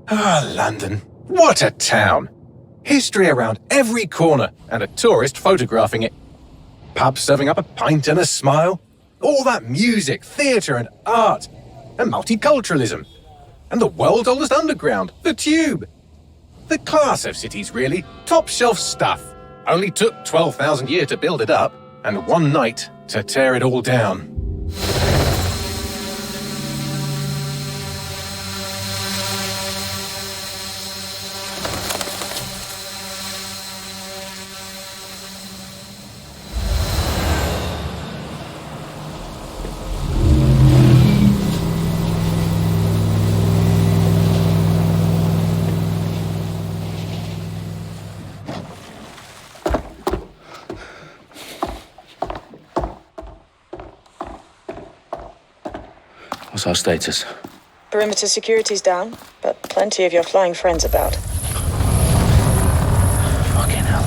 Ah, London. What a town. History around every corner and a tourist photographing it. Pubs serving up a pint and a smile. All that music, theatre and art. And multiculturalism. And the world's oldest underground, the Tube. The class of cities, really. Top shelf stuff. Only took 12,000 years to build it up, and one night to tear it all down. What's our status? Perimeter security's down, but plenty of your flying friends about. Fucking hell.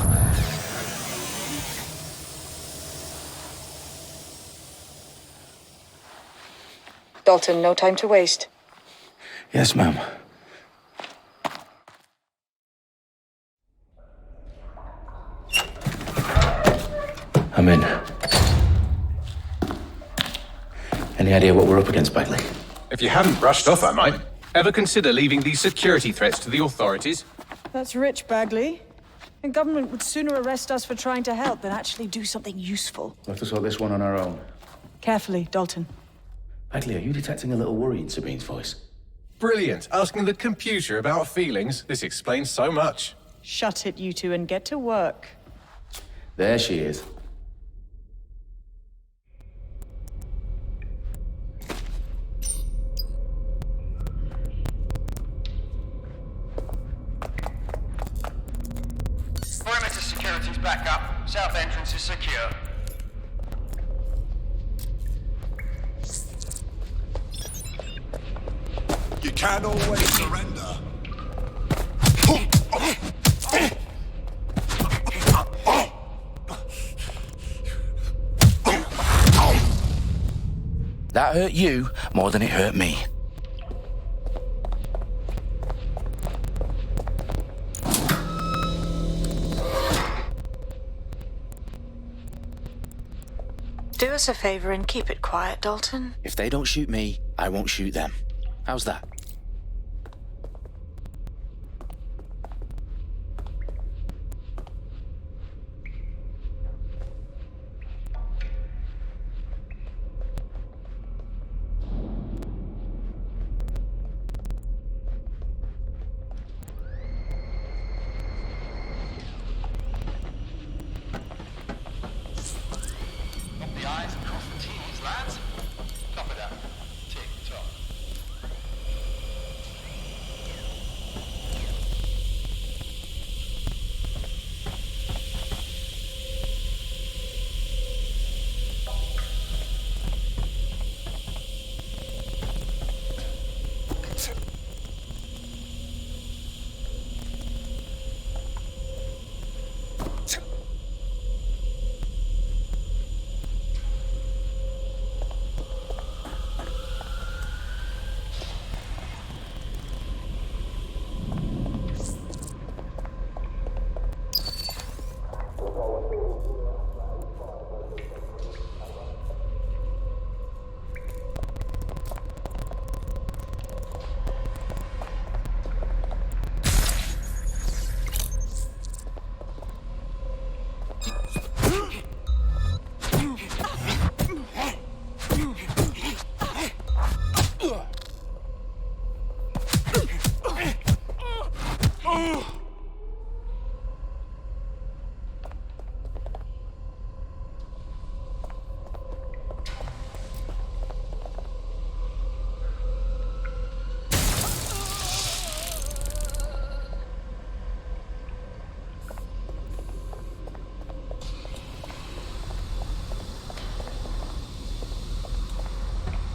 Dalton, no time to waste. Yes, ma'am. I'm in. Any idea what we're up against, Bagley? If you hadn't brushed off, I might. Ever consider leaving these security threats to the authorities? That's rich, Bagley. The government would sooner arrest us for trying to help than actually do something useful. We'll have to sort this one on our own. Carefully, Dalton. Bagley, are you detecting a little worry in Sabine's voice? Brilliant. Asking the computer about feelings. This explains so much. Shut it, you two, and get to work. There she is. Perimeter security's back up. South entrance is secure. You can't always surrender. That hurt you more than it hurt me. Do us a favor and keep it quiet, Dalton. If they don't shoot me, I won't shoot them. How's that? The eyes across the T's, lads. Copy that. Tick-tock.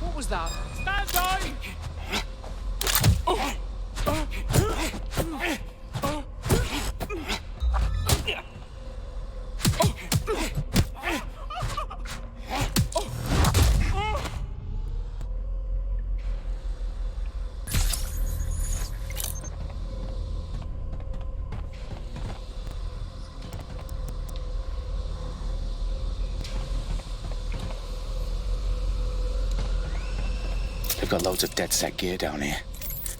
What was that? Stand by! got loads of DedSec gear down here.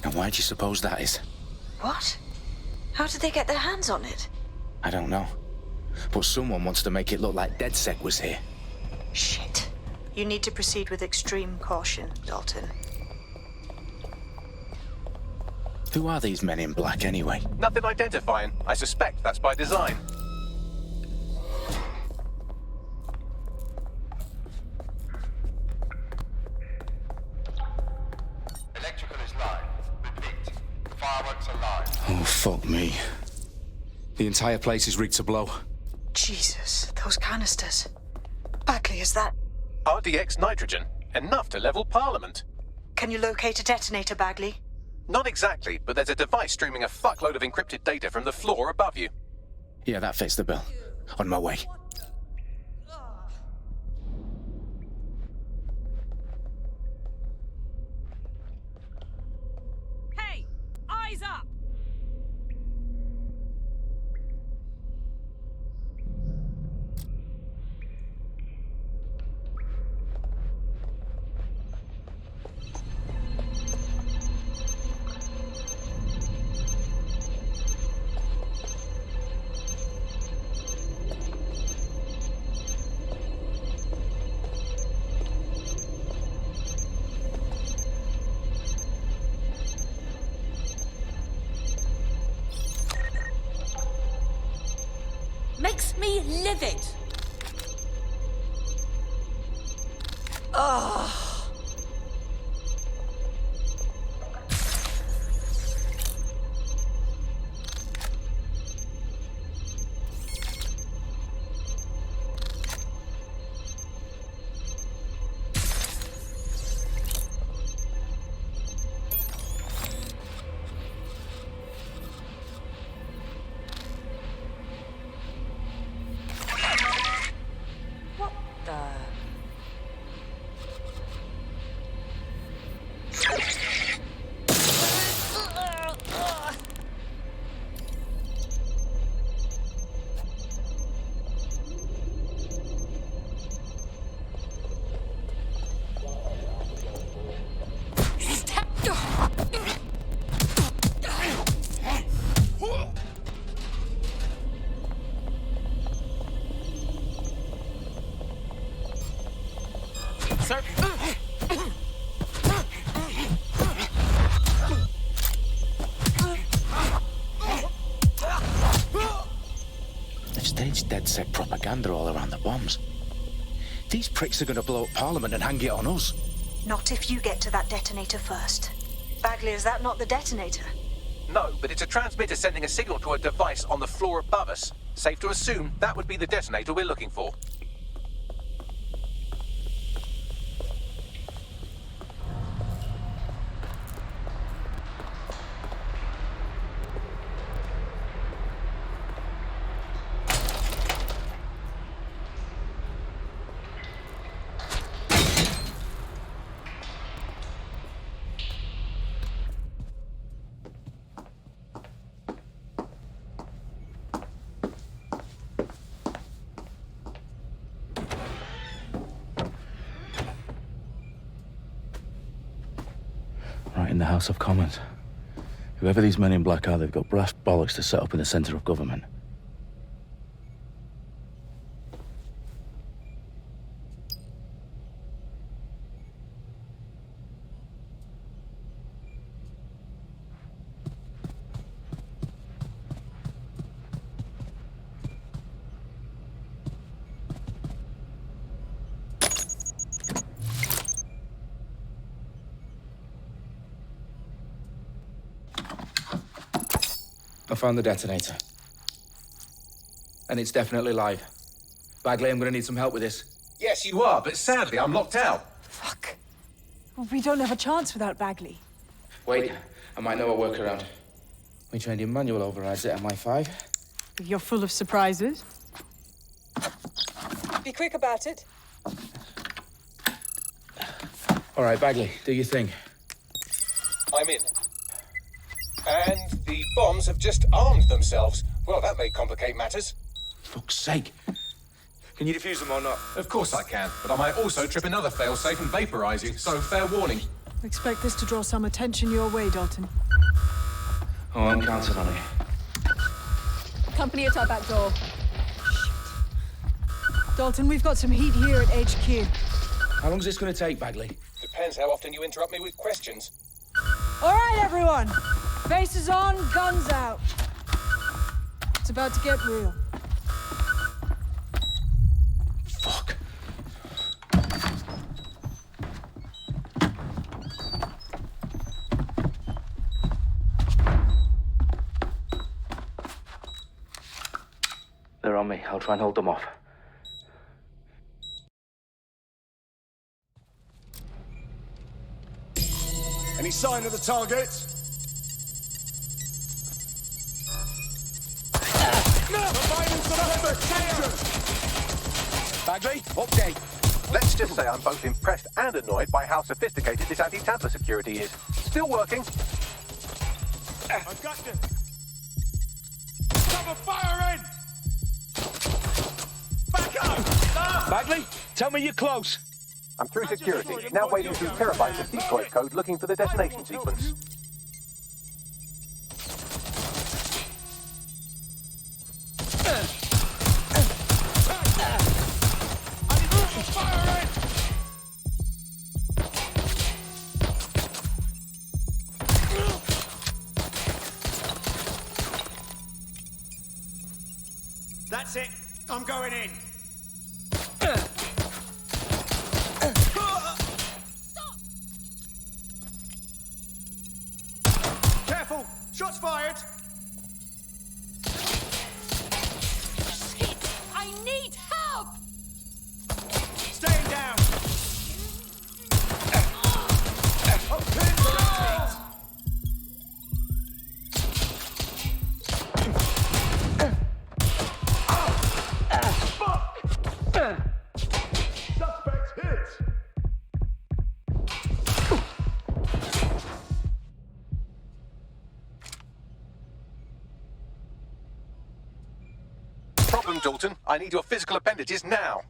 Now, why do you suppose that is? What? How did they get their hands on it? I don't know. But someone wants to make it look like DedSec was here. Shit. You need to proceed with extreme caution, Dalton. Who are these men in black, anyway? Nothing identifying. I suspect that's by design. Electrical is live. Repeat. Fireworks are live. Oh, fuck me. The entire place is rigged to blow. Jesus, those canisters. Bagley, is that... RDX nitrogen. Enough to level Parliament. Can you locate a detonator, Bagley? Not exactly, but there's a device streaming a fuckload of encrypted data from the floor above you. Yeah, that fits the bill. On my way. Hey! Eyes up! Makes me livid. What the... Sir! They've staged DedSec propaganda all around the bombs. These pricks are going to blow up Parliament and hang it on us. Not if you get to that detonator first. Bagley, is that not the detonator? No, but it's a transmitter sending a signal to a device on the floor above us. Safe to assume that would be the detonator we're looking for. Right in the House of Commons. Whoever these men in black are, they've got brass bollocks to set up in the centre of government. I found the detonator. And it's definitely live. Bagley, I'm gonna need some help with this. Yes, you are, but sadly I'm locked out. Fuck. We don't have a chance without Bagley. Wait, I might know a workaround. We trained in manual overrides at MI5. You're full of surprises. Be quick about it. All right, Bagley, do your thing. I'm in. And the bombs have just armed themselves. Well, that may complicate matters. Fuck's sake. Can you defuse them or not? Of course I can, but I might also trip another failsafe and vaporize you, so fair warning. Expect this to draw some attention your way, Dalton. Oh, I'm counting on it. Company at our back door. Dalton, we've got some heat here at HQ. How long's this going to take, Bagley? Depends how often you interrupt me with questions. All right, everyone. Faces on, guns out. It's about to get real. Fuck. They're on me. I'll try and hold them off. Any sign of the target? Bagley, update. Let's just say I'm both impressed and annoyed by how sophisticated this anti-tamper security is. Still working. I've got you. Cover fire in! Back up! Bagley, tell me you're close. I'm through security, now wading through terabytes of decoy code looking for the detonation sequence. That's it. I'm going in. Careful! Shots fired! Shit! I need help! Staying down! Oh, clear for that. Suspect hit! Problem, Dalton. I need your physical appendages now.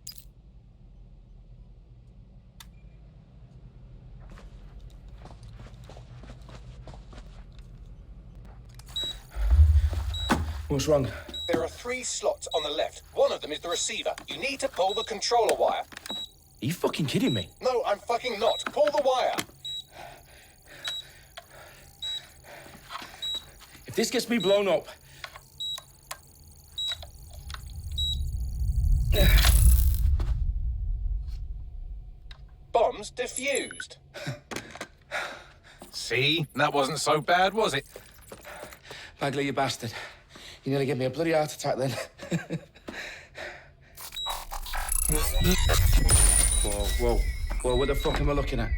What's wrong? There are 3 slots on the left. One of them is the receiver. You need to pull the controller wire. Are you fucking kidding me? No, I'm fucking not. Pull the wire. If this gets me blown up... Bombs defused. See? That wasn't so bad, was it? Bagley, you bastard. You nearly gave me a bloody heart attack then. Whoa, what the fuck am I looking at?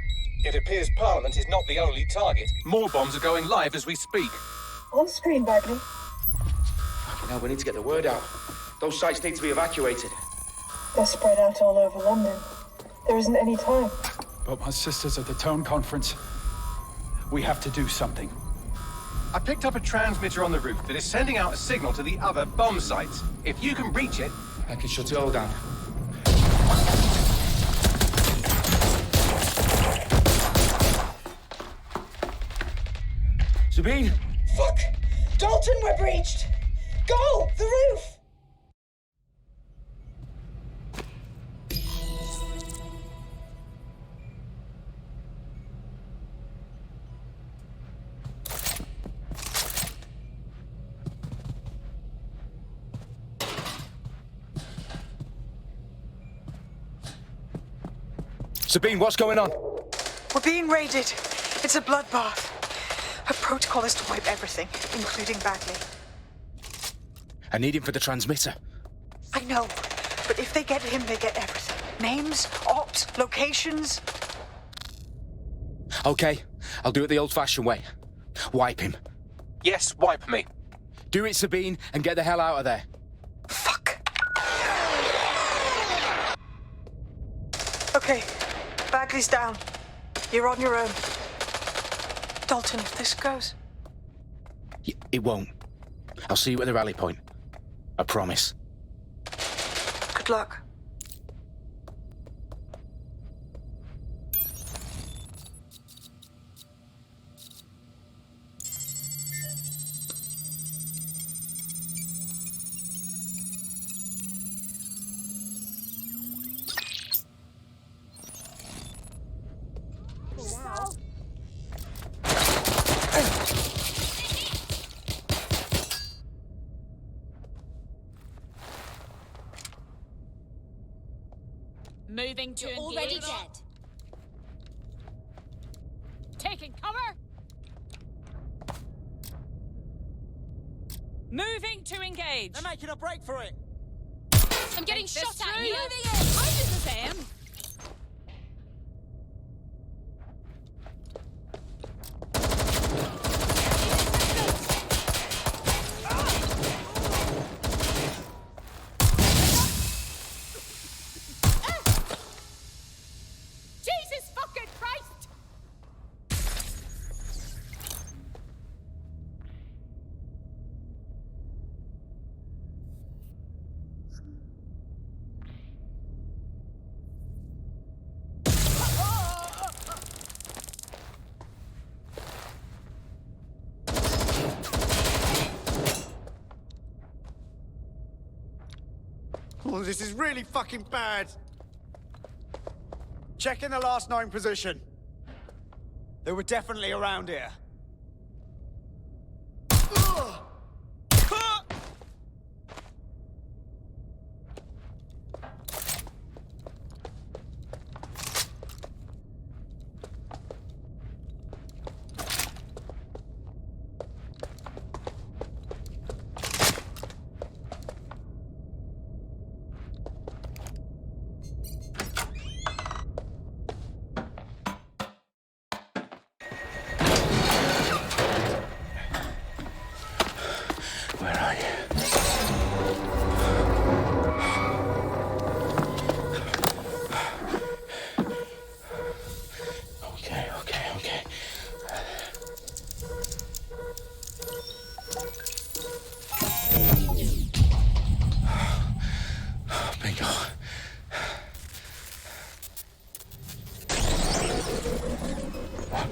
It appears Parliament is not the only target. More bombs are going live as we speak. On screen, Bagley. Fucking hell, we need to get the word out. Those sites need to be evacuated. They're spread out all over London. There isn't any time. But my sister's at the town conference. We have to do something. I picked up a transmitter on the roof that is sending out a signal to the other bomb sites. If you can reach it... I can shut it all down. Sabine? Fuck! Dalton, we're breached! Go! The roof! Sabine, what's going on? We're being raided. It's a bloodbath. Our protocol is to wipe everything, including Bagley. I need him for the transmitter. I know, but if they get him, they get everything. Names, ops, locations. Okay, I'll do it the old-fashioned way. Wipe him. Yes, wipe me. Do it, Sabine, and get the hell out of there. Fuck. Okay, Bagley's down. You're on your own. Dalton, if this goes... It won't. I'll see you at the rally point. I promise. Good luck. Moving to You're engage. already dead. Taking cover. Moving to engage. They're making a break for it. I'm getting Take this shot at through. here. Moving in. I did the same. Jesus fucking Christ! Oh, this is really fucking bad. Checking the last known position. They were definitely around here. Where are you? Okay. Bingo. What?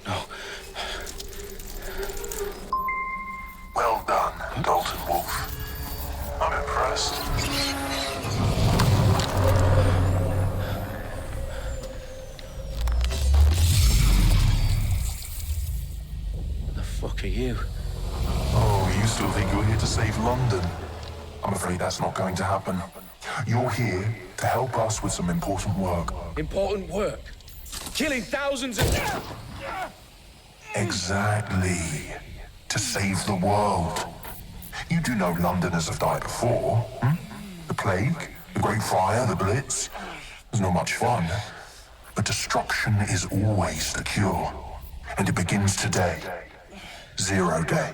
No. Well done, Dalton Wolf. I'm impressed. What the fuck are you? Oh, you still think you're here to save London? I'm afraid that's not going to happen. You're here to help us with some important work. Important work. Killing thousands of... Exactly. To save the world. You do know Londoners have died before, hmm? The plague, the Great Fire, the Blitz. It's not much fun. But destruction is always the cure. And it begins today. 0 day.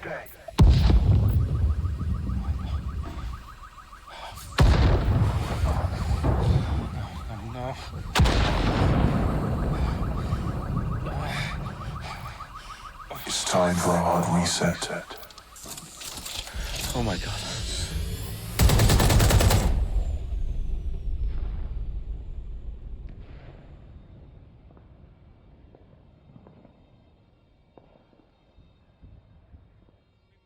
No. It's time for a hard reset. Oh my god.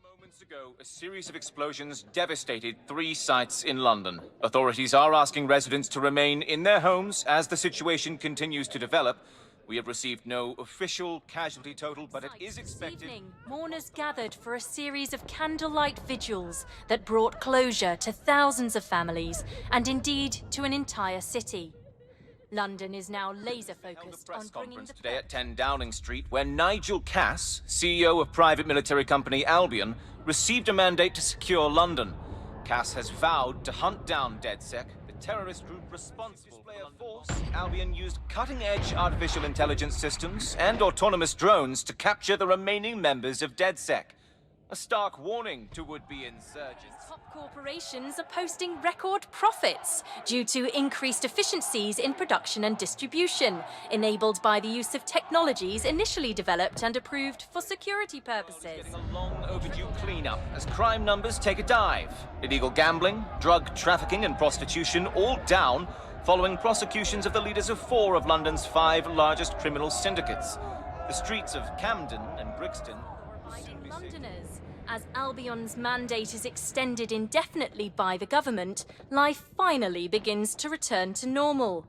Moments ago, a series of explosions devastated 3 sites in London. Authorities are asking residents to remain in their homes as the situation continues to develop. We have received no official casualty total, but it is expected... This evening, mourners gathered for a series of candlelight vigils that brought closure to thousands of families, and indeed to an entire city. London is now laser-focused on bringing the... today at 10 Downing Street, where Nigel Cass, CEO of private military company Albion, received a mandate to secure London. Cass has vowed to hunt down DedSec, the terrorist group responsible for force. Albion used cutting-edge artificial intelligence systems and autonomous drones to capture the remaining members of DedSec. A stark warning to would-be insurgents. Top corporations are posting record profits due to increased efficiencies in production and distribution, enabled by the use of technologies initially developed and approved for security purposes. Getting a long overdue cleanup as crime numbers take a dive. Illegal gambling, drug trafficking and prostitution all down following prosecutions of the leaders of 4 of London's 5 largest criminal syndicates. The streets of Camden and Brixton Londoners. As Albion's mandate is extended indefinitely by the government, life finally begins to return to normal.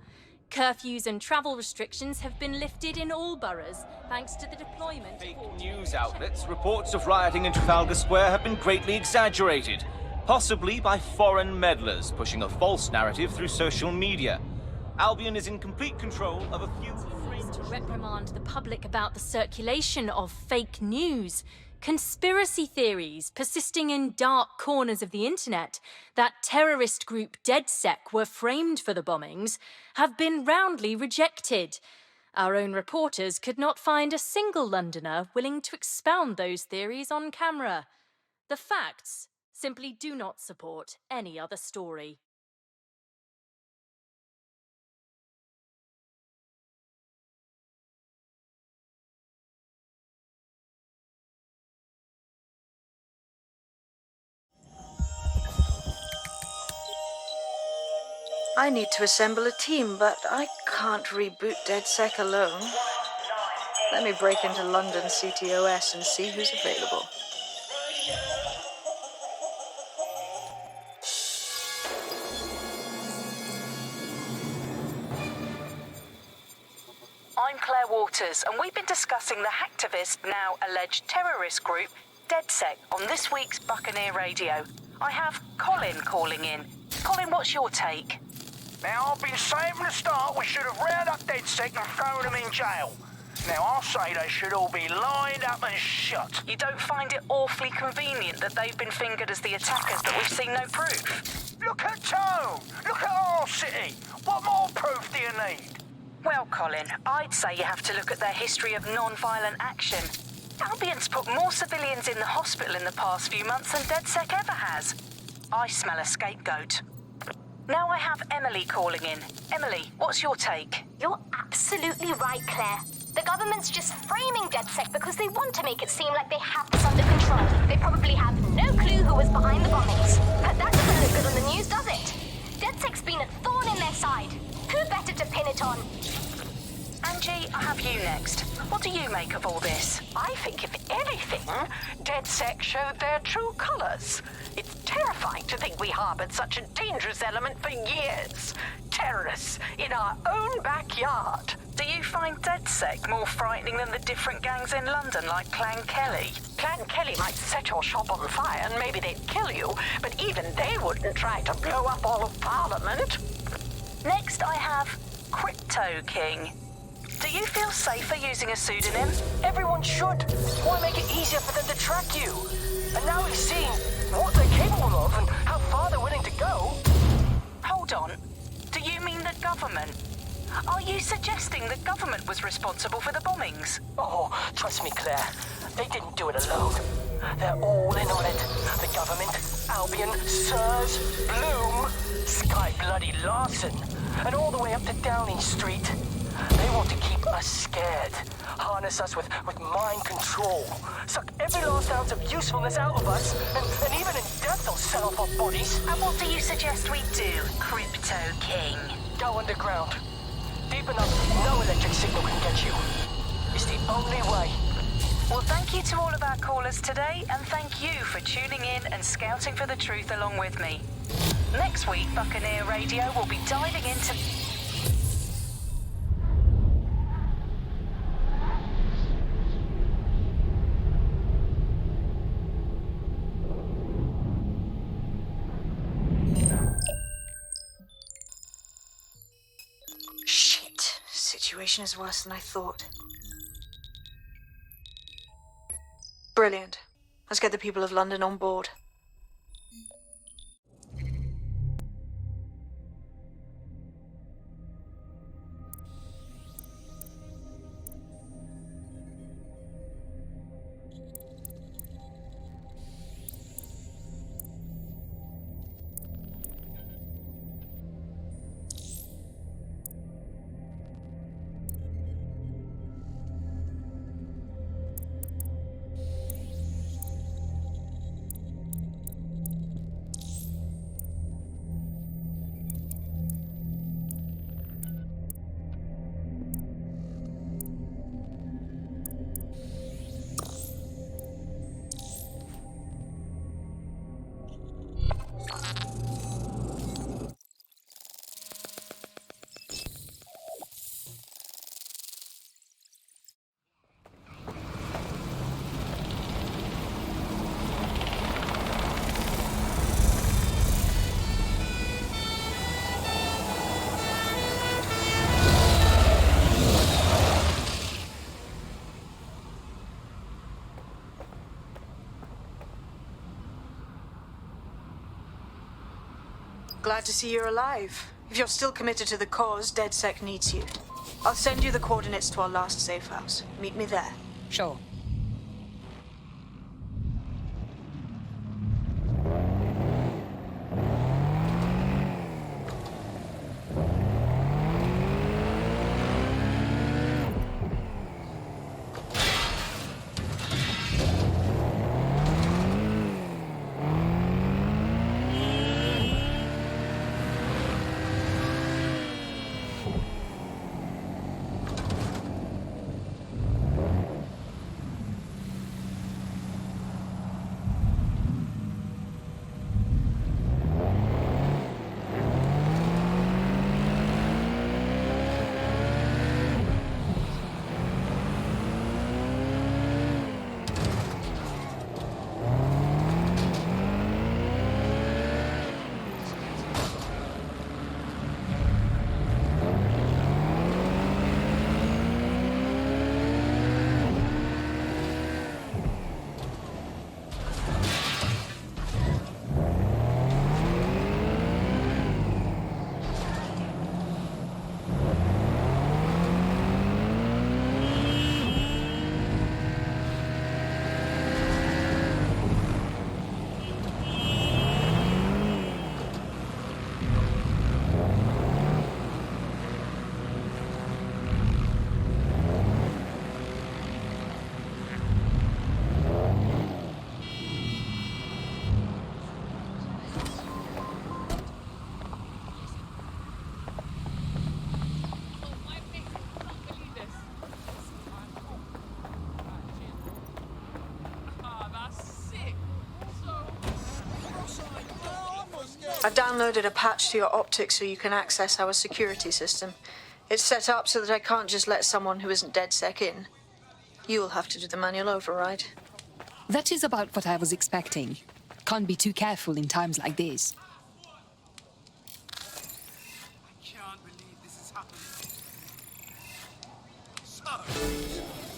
Curfews and travel restrictions have been lifted in all boroughs, thanks to the deployment of news outlets. Reports of rioting in Trafalgar Square have been greatly exaggerated. possibly by foreign meddlers pushing a false narrative through social media. Albion is in complete control of a few... To reprimand the public about the circulation of fake news, conspiracy theories persisting in dark corners of the internet that terrorist group DedSec were framed for the bombings have been roundly rejected. Our own reporters could not find a single Londoner willing to expound those theories on camera. The facts simply do not support any other story. I need to assemble a team, but I can't reboot DedSec alone. Let me break into London CTOS and see who's available. I'm Claire Waters, and we've been discussing the hacktivist, now alleged terrorist group, DedSec, on this week's Buccaneer Radio. I have Colin calling in. Colin, what's your take? Now, I've been saying from the start we should have rounded up DedSec and thrown them in jail. Now, I'll say they should all be lined up and shot. You don't find it awfully convenient that they've been fingered as the attackers, but we've seen no proof? Look at Tone! Look at our city! What more proof do you need? Well, Colin, I'd say you have to look at their history of non-violent action. Albion's put more civilians in the hospital in the past few months than DedSec ever has. I smell a scapegoat. Now I have Emily calling in. Emily, what's your take? You're absolutely right, Claire. The government's just framing DedSec because they want to make it seem like they have this under control. They probably have no clue who was behind the bombings. But that doesn't look good on the news, does it? DedSec's been a thorn in their side. Who better to pin it on? Angie, I have you next. What do you make of all this? I think, if anything, DedSec showed their true colors. It's terrifying to think we harbored such a dangerous element for years. Terrorists in our own backyard. Do you find DedSec more frightening than the different gangs in London, like Clan Kelly? Clan Kelly might set your shop on fire and maybe they'd kill you, but even they wouldn't try to blow up all of Parliament. Next, I have Crypto King. Do you feel safer using a pseudonym? Everyone should. Why make it easier for them to track you? And now we've seen what they're capable of and how far they're willing to go. Hold on. Do you mean the government? Are you suggesting the government was responsible for the bombings? Oh, trust me, Claire. They didn't do it alone. They're all in on it. The government, Albion, Sirs, Bloom, Sky Bloody Larson, and all the way up to Downing Street. They want to keep us scared, harness us with mind control, suck every last ounce of usefulness out of us, and even in death they'll sell off our bodies. And what do you suggest we do, Crypto King? Go underground. Deep enough, no electric signal can get you. It's the only way. Well, thank you to all of our callers today, and thank you for tuning in and scouting for the truth along with me. Next week, Buccaneer Radio will be diving into... Shit. Situation is worse than I thought. Brilliant. Let's get the people of London on board. Glad to see you're alive. If you're still committed to the cause, DedSec needs you. I'll send you the coordinates to our last safe house. Meet me there. Sure. I've downloaded a patch to your optics so you can access our security system. It's set up so that I can't just let someone who isn't DedSec in. You'll have to do the manual override. That is about what I was expecting. Can't be too careful in times like this. I can't believe this is happening. So, you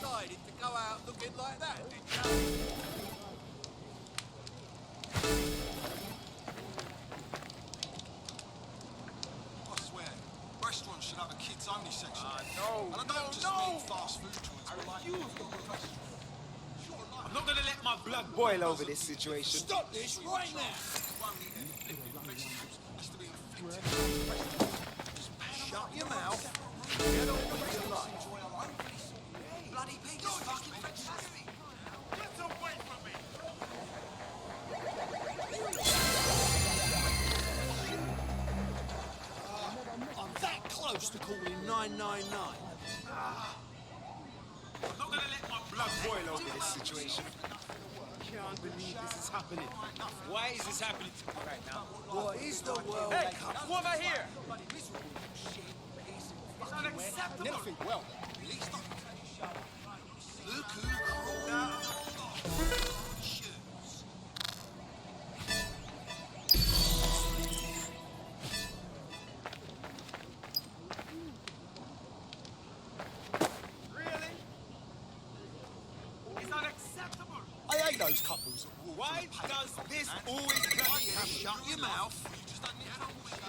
decided to go out looking like that, did you? I swear, restaurants should have a kids-only section. No, and I don't just mean fast food joints, but like restaurants. I'm not gonna let my blood boil over this situation. Stop this right now! Shut your mouth. Get on with your life. Bloody pizza's fucking fantastic. Get away from me! I'm that close to calling 999. I'm not gonna let my blood boil over this situation. Can't believe this is happening. Why is this happening to me right now? What is the world? Hey, come over here! It's unacceptable! Never think well. Look who crawled out of the shoes. Really? It's unacceptable! I hate those couples that walk. Why does this always bloody happen? Shut your mouth. You just don't need to talk shit.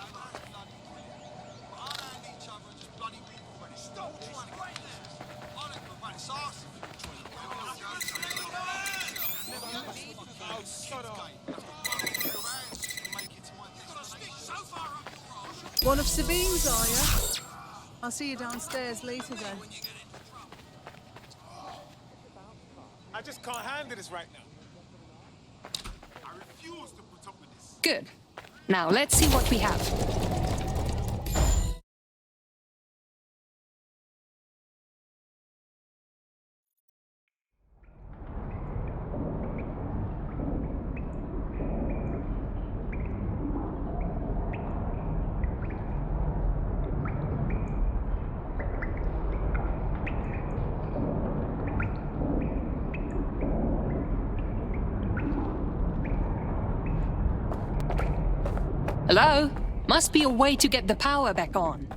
I'll hand each other and just bloody walk away. Stop trying to get this. I don't give a rat's arse if you enjoy the Oh, shut up. One of Sabine's, are you? I'll see you downstairs later then. I just can't handle this right now. I refuse to put up with this. Good. Now let's see what we have. Hello? Must be a way to get the power back on.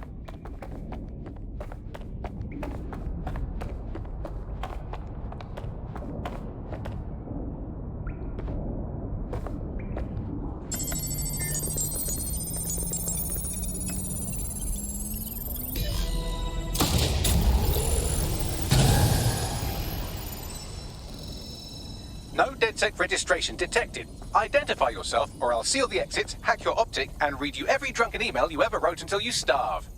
DedSec registration detected. Identify yourself, or I'll seal the exits, hack your optic, and read you every drunken email you ever wrote until you starve.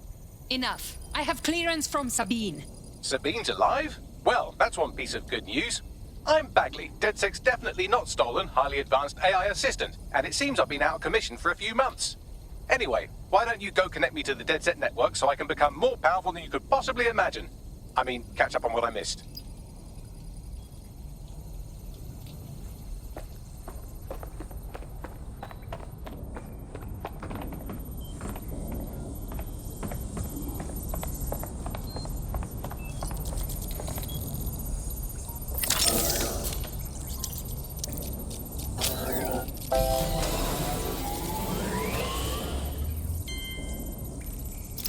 Enough. I have clearance from Sabine. Sabine's alive? Well, that's one piece of good news. I'm Bagley, DedSec's definitely not stolen, highly advanced AI assistant, and it seems I've been out of commission for a few months. Anyway, why don't you go connect me to the DedSec network so I can become more powerful than you could possibly imagine? I mean, catch up on what I missed.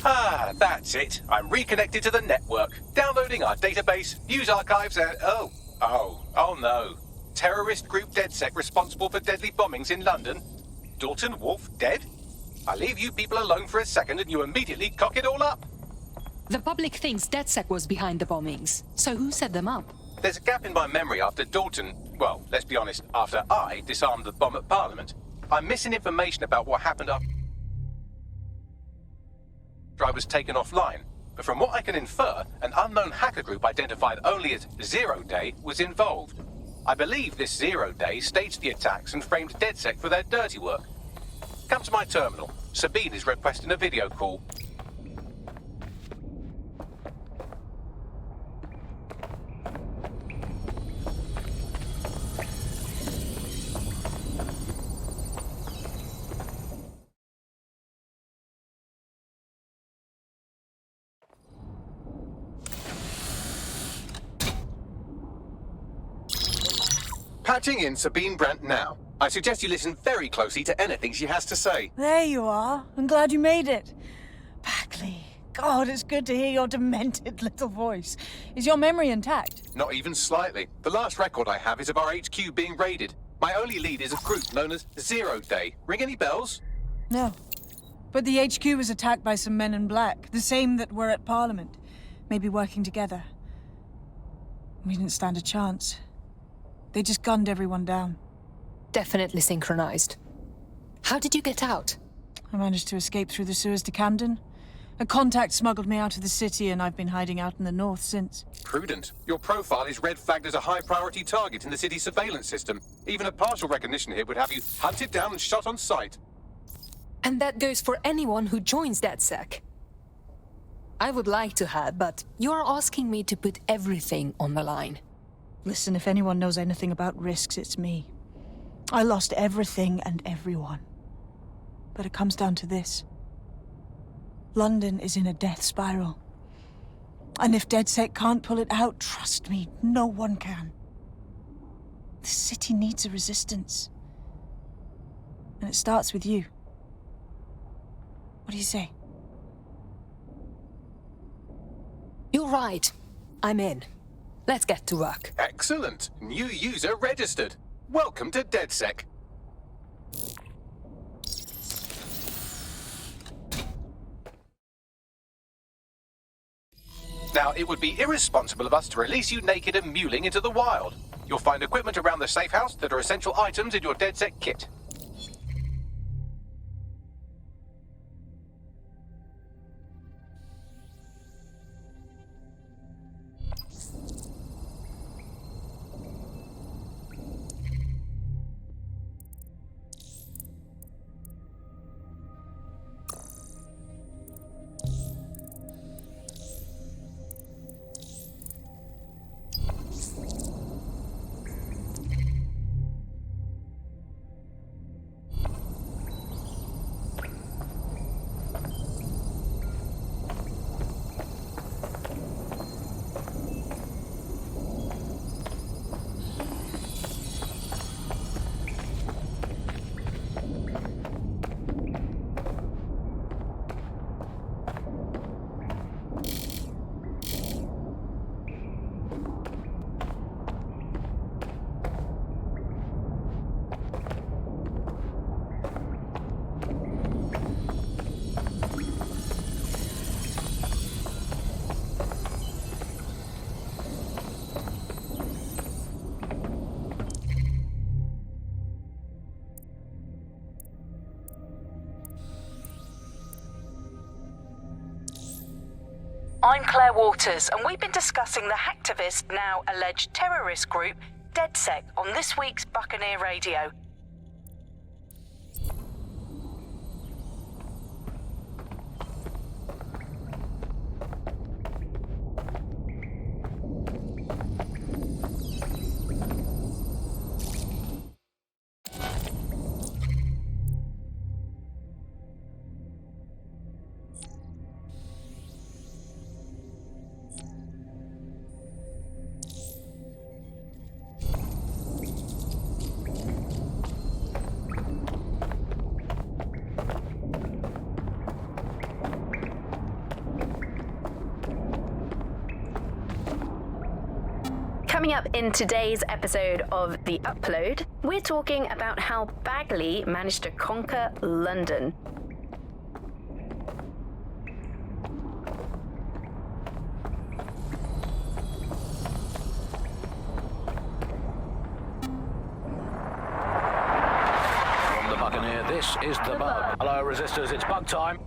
Ah, that's it. I'm reconnected to the network. Downloading our database, news archives, and... Oh no. Terrorist group DedSec responsible for deadly bombings in London? Dalton Wolf dead? I leave you people alone for a second and you immediately cock it all up. The public thinks DedSec was behind the bombings. So who set them up? There's a gap in my memory after Dalton... Well, let's be honest, after I disarmed the bomb at Parliament. I'm missing information about what happened after I was taken offline, but from what I can infer, an unknown hacker group identified only as Zero Day was involved. I believe this Zero Day staged the attacks and framed DedSec for their dirty work. Come to my terminal. Sabine is requesting a video call. Patching in Sabine Brandt now. I suggest you listen very closely to anything she has to say. There you are. I'm glad you made it. Bagley. God, it's good to hear your demented little voice. Is your memory intact? Not even slightly. The last record I have is of our HQ being raided. My only lead is a group known as Zero Day. Ring any bells? No. But the HQ was attacked by some men in black, the same that were at Parliament. Maybe working together. We didn't stand a chance. They just gunned everyone down. Definitely synchronized. How did you get out? I managed to escape through the sewers to Camden. A contact smuggled me out of the city, and I've been hiding out in the north since. Prudent. Your profile is red flagged as a high-priority target in the city's surveillance system. Even a partial recognition hit would have you hunted down and shot on sight. And that goes for anyone who joins DedSec. I would like to have, but you're asking me to put everything on the line. Listen, if anyone knows anything about risks, it's me. I lost everything and everyone. But it comes down to this. London is in a death spiral. And if DedSec can't pull it out, trust me, no one can. The city needs a resistance. And it starts with you. What do you say? You're right. I'm in. Let's get to work. Excellent. New user registered. Welcome to DedSec. Now, it would be irresponsible of us to release you naked and mewling into the wild. You'll find equipment around the safe house that are essential items in your DedSec kit. I'm Claire Waters, and we've been discussing the hacktivist, now alleged terrorist group, DedSec, on this week's Buccaneer Radio. Coming up in today's episode of The Upload, we're talking about how Bagley managed to conquer London. From the Buccaneer, this is the Bug. Hello, Resistors, it's bug time.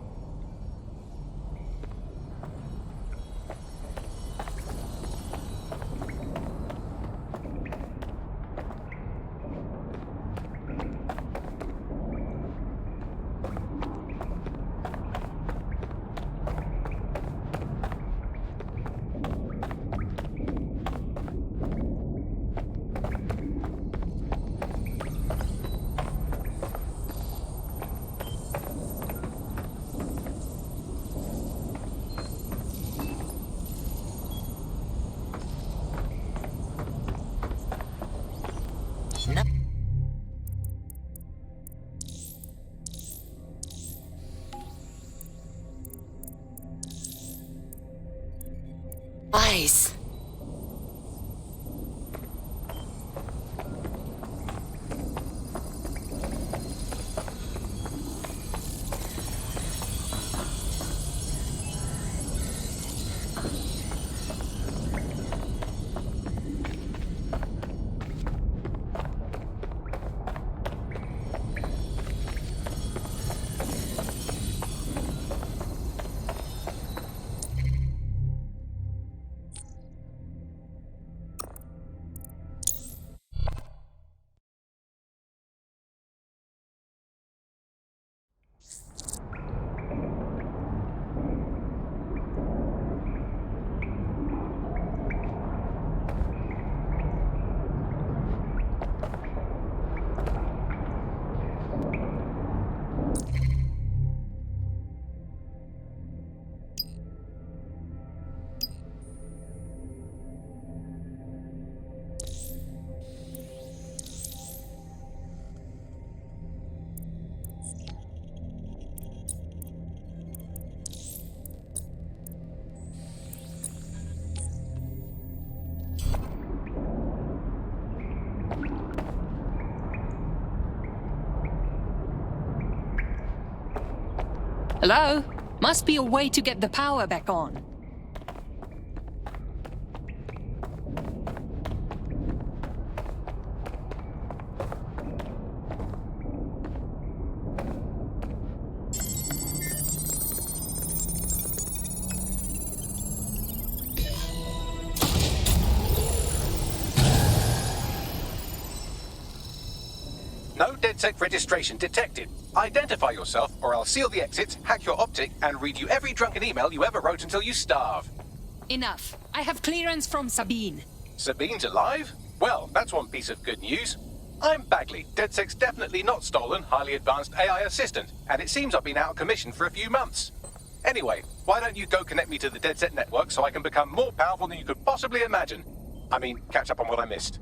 Nice. Hello? Must be a way to get the power back on. No DedSec registration detected. Identify yourself, or I'll seal the exits, hack your optic, and read you every drunken email you ever wrote until you starve. Enough. I have clearance from Sabine. Sabine's alive? Well, that's one piece of good news. I'm Bagley, DedSec's definitely not stolen, highly advanced AI assistant, and it seems I've been out of commission for a few months. Anyway, why don't you go connect me to the DedSec network so I can become more powerful than you could possibly imagine? I mean, catch up on what I missed.